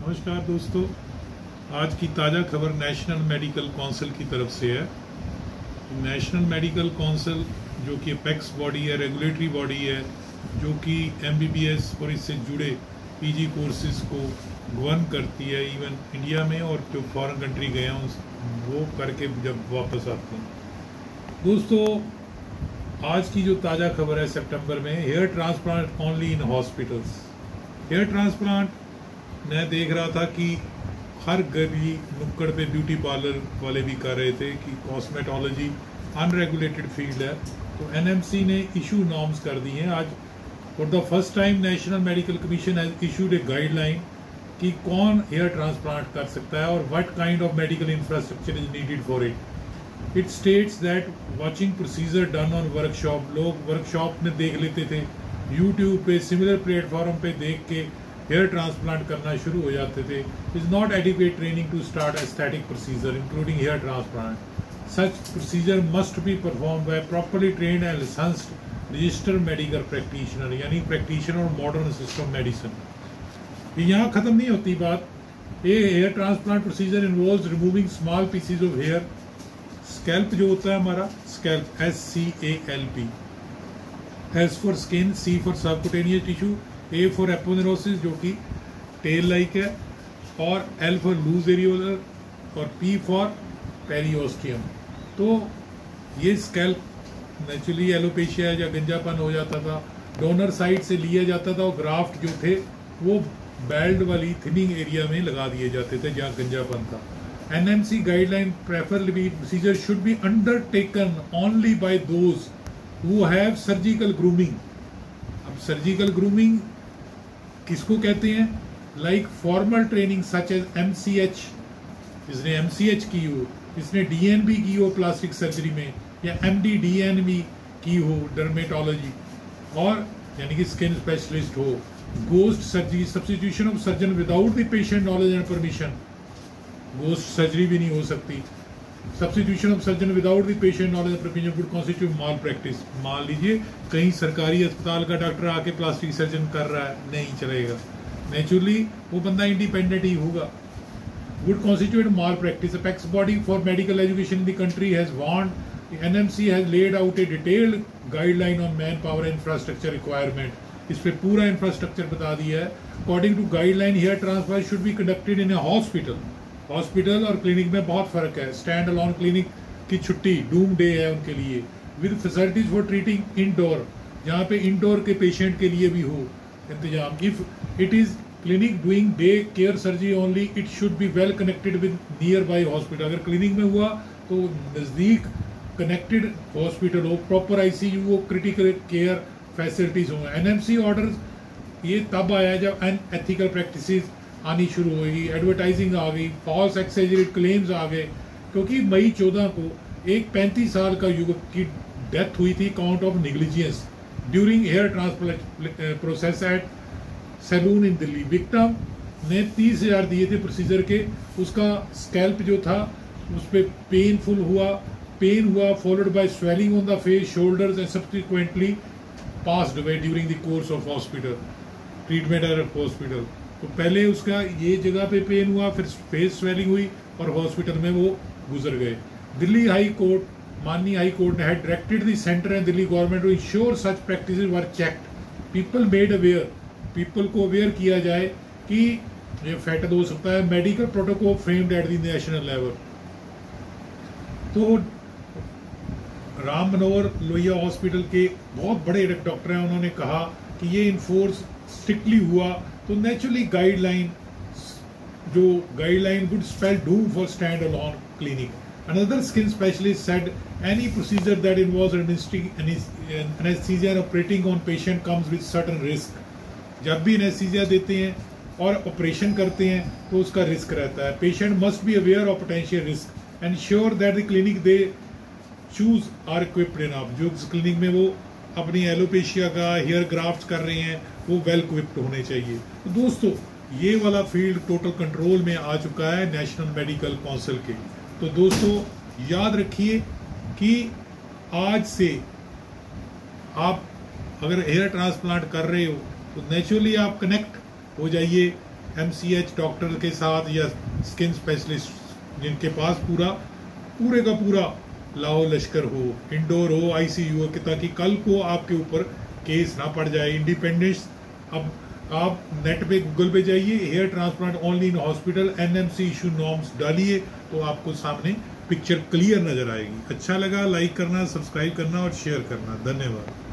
नमस्कार दोस्तों, आज की ताज़ा खबर नेशनल मेडिकल काउंसिल की तरफ से है। नेशनल मेडिकल काउंसिल जो कि अपेक्स बॉडी है, रेगुलेटरी बॉडी है, जो कि एमबीबीएस और इससे जुड़े पीजी कोर्सेज को गवर्न करती है इवन इंडिया में, और जो फॉरेन कंट्री गए हैं वो करके जब वापस आते हैं। दोस्तों, आज की जो ताज़ा खबर है सितंबर में, hair transplant only in hospitals. Hair transplant मैं देख रहा था कि हर गली नुक्कड़ पे ब्यूटी पार्लर वाले भी कर रहे थे कि कॉस्मेटोलॉजी अनरेगुलेटेड फील्ड है। तो एनएमसी ने इशू नॉर्म्स कर दी हैं। आज for the first time national medical commission has issued A guideline कि कौन हेयर ट्रांसप्लांट कर सकता है और what kind of medical infrastructure is needed for it. It states that watching procedure done on workshop, लोग वर्कशॉप में देख लेते थे, यूट्यूब पे सिमिलर प्लेटफॉर्म पे देख के हेयर ट्रांसप्लांट करना शुरू हो जाते थे। Is not adequate training to start aesthetic procedure including hair transplant. Such procedure must be perform by properly trained and licensed registered medical practitioner, यानी प्रैक्टिशनर और मॉडर्न सिस्टम मेडिसिन। यहाँ खत्म नहीं होती बात। ये hair transplant procedure involves removing small pieces of hair. Scalp जो होता है हमारा, scalp SCALP, S for skin, C for subcutaneous tissue, A for aponeurosis जो कि टेल लाइक है, और L फॉर लूज एरियोलर और P फॉर पेरियोस्टियम। तो ये स्कैल्प नेचुरली एलोपेशिया या गंजापन हो जाता था, डोनर साइड से लिया जाता था, और ग्राफ्ट जो थे वो बेल्ट वाली थिनिंग एरिया में लगा दिए जाते थे जहाँ गंजापन था। NMC guideline preferably procedure should be undertaken only by those who have surgical grooming. अब सर्जिकल ग्रूमिंग किसको कहते हैं? Like formal training such as MCH, जिसने MCH की हो, जिसने DNB की हो प्लास्टिक सर्जरी में, या MD DNB की हो डर्मेटोलॉजी, और यानी कि स्किन स्पेशलिस्ट हो। Ghost surgery, substitution of surgeon without the patient knowledge and permission, ghost surgery भी नहीं हो सकती। Substitution of surgeon without the patient knowledge and permission would constitute mall practice. मान लीजिए कहीं सरकारी अस्पताल का डॉक्टर आके प्लास्टिक सर्जन कर रहा है, नहीं चलेगा। नेचुरली वो बंदा इंडिपेंडेंट ही होगा। Would constitute malpractice. Apex body for medical education in the country has warned NMC has laid out a detailed guideline on manpower infrastructure requirement. इस पे पूरा इंफ्रास्ट्रक्चर बता दिया है। According to guideline, hair transplant should be conducted in a hospital. Hospital और clinic में बहुत फर्क है। स्टैंड अलोन क्लिनिक की छुट्टी डूम डे है उनके लिए, with facilities for treating indoor, जहाँ पे इंडोर के पेशेंट के लिए भी हो इंतजाम। If it is clinic doing day care surgery only, it should be well connected with near by hospital. अगर क्लिनिक में हुआ तो नज़दीक कनेक्टेड हॉस्पिटल हो, प्रॉपर ICU हो, क्रिटिकल केयर फैसिलिटीज हो। NMC ऑर्डर ये तब आया जब अनएथिकल प्रैक्टिसेस आनी शुरू होगी, एडवर्टाइजिंग आ गई, फॉल्स एक्सेजरेट क्लेम्स आ गए। क्योंकि मई 14 को एक 35 साल का युवक की डेथ हुई थी count of negligence during hair transplant process at salon in Delhi. Victim ने 30,000 दिए थे प्रोसीजर के। उसका स्कैल्प जो था उस पर पेन हुआ followed by swelling on the face, shoulders and subsequently passed away during the course of hospital treatment at hospital. तो पहले उसका ये जगह पे पेन हुआ, फिर फेस स्वेलिंग हुई, और हॉस्पिटल में वो गुजर गए। दिल्ली हाई कोर्ट, माननीय हाई कोर्ट ने had directed the centre and Delhi government to ensure such practices were checked. People made aware, people को अवेयर किया जाए कि ये फैटल हो सकता है। Medical protocol framed at the national level. तो राम मनोहर लोहिया हॉस्पिटल के बहुत बड़े डॉक्टर हैं, उन्होंने कहा कि ये इन्फोर्स स्ट्रिक्टली हुआ तो naturally guideline would spell Doom for stand alone clinic. Another skin specialist said any procedure that involves anesthesia and operating on patient comes with certain risk. जब भी एनेस्थीसिया देते हैं और ऑपरेशन करते हैं तो उसका रिस्क रहता है। Patient must be aware of potential risk and sure that the clinic they choose are equipped enough. जो क्लिनिक में वो अपनी एलोपेशिया का हेयर ग्राफ्ट कर रहे हैं वो वेल इक्विप्ड होने चाहिए। तो दोस्तों, ये वाला फील्ड टोटल कंट्रोल में आ चुका है नेशनल मेडिकल काउंसिल के। तो दोस्तों याद रखिए कि आज से आप अगर हेयर ट्रांसप्लांट कर रहे हो तो नेचुरली आप कनेक्ट हो जाइए MCH डॉक्टर के साथ या स्किन स्पेशलिस्ट जिनके पास पूरे का पूरा लाओ लश्कर हो, इंडोर हो, ICU हो, कि ताकि कल को आपके ऊपर केस ना पड़ जाए। इंडिपेंडेंस, अब आप नेट पे गूगल पे जाइए, hair transplant only in hospital, NMC issue norms डालिए तो आपको सामने पिक्चर क्लियर नजर आएगी। अच्छा लगा लाइक करना, सब्सक्राइब करना और शेयर करना। धन्यवाद।